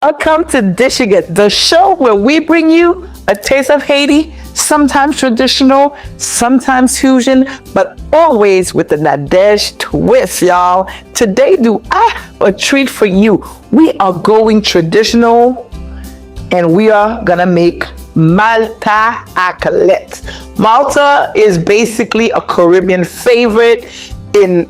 Welcome to Dishing It, the show where we bring you a taste of Haiti, sometimes traditional, sometimes fusion, but always with the Nadej twist, y'all. Today, do I have a treat for you? We are going traditional and we are gonna make Malta accolette. Malta is basically a Caribbean favorite in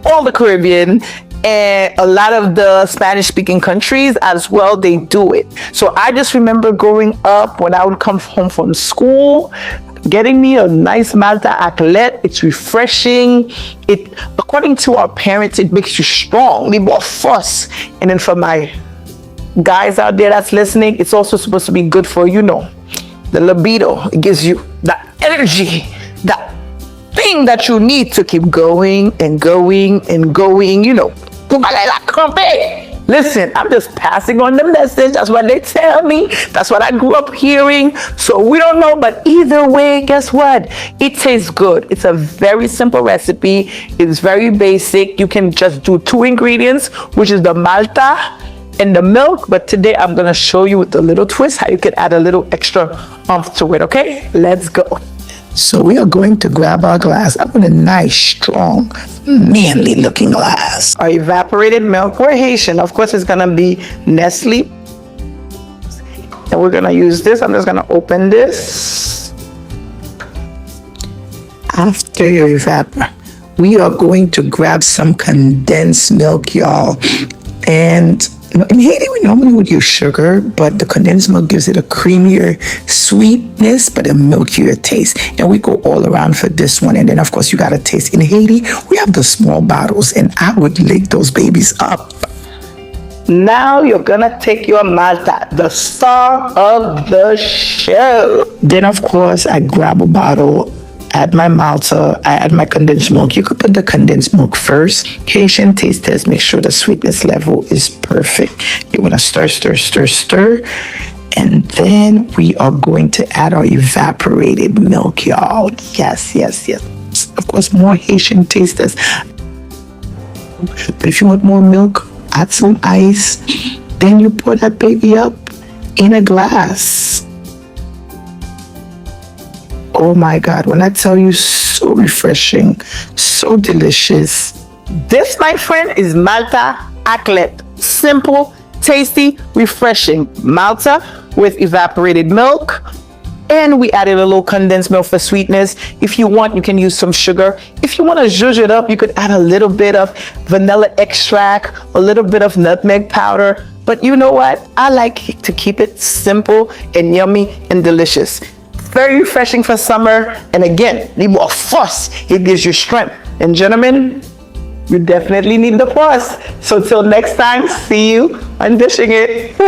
all the Caribbean, and a lot of the Spanish-speaking countries as well, they do it. So I just remember growing up, when I would come home from school, getting me a nice Malta accolette. It's refreshing. It, according to our parents, it makes you strong, need more fuss. And then for my guys out there that's listening, it's also supposed to be good for, the libido. It gives you that energy, that thing that you need to keep going and going and going, Listen, I'm just passing on the message. That's what they tell me. That's what I grew up hearing. So we don't know, but either way, guess what? It tastes good. It's a very simple recipe. It's very basic. You can just do 2 ingredients, which is the Malta and the milk. But today I'm going to show you with the little twist how you can add a little extra oomph to it. Okay, let's go. So we are going to grab our glass. I want a nice, strong, manly looking glass. Our evaporated milk. We're Haitian. Of course, it's gonna be Nestle. And we're gonna use this. I'm just gonna open this. After your evaporate, we are going to grab some condensed milk, y'all. And in Haiti, we normally would use sugar, but the condensed milk gives it a creamier sweetness, but a milkier taste. And we go all around for this one. And then, of course, you got to taste. In Haiti, we have the small bottles, and I would lick those babies up. Now you're gonna take your Malta, the star of the show. Then, of course, I grab a bottle, add my Malta, I add my condensed milk. You could put the condensed milk first. Haitian taste test, make sure the sweetness level is perfect. You want to stir, stir, stir, stir. And then we are going to add our evaporated milk, y'all. Yes, yes, yes. Of course, more Haitian taste test. But if you want more milk, add some ice. Then you pour that baby up in a glass. Oh my God, when I tell you, so refreshing, so delicious. This, my friend, is Malta accolette. Simple, tasty, refreshing. Malta with evaporated milk. And we added a little condensed milk for sweetness. If you want, you can use some sugar. If you want to zhuzh it up, you could add a little bit of vanilla extract, a little bit of nutmeg powder. But you know what? I like to keep it simple and yummy and delicious. Very refreshing for summer. And again, need more fuss. It gives you strength. And gentlemen, you definitely need the fuss. So till next time, see you on Dishing It.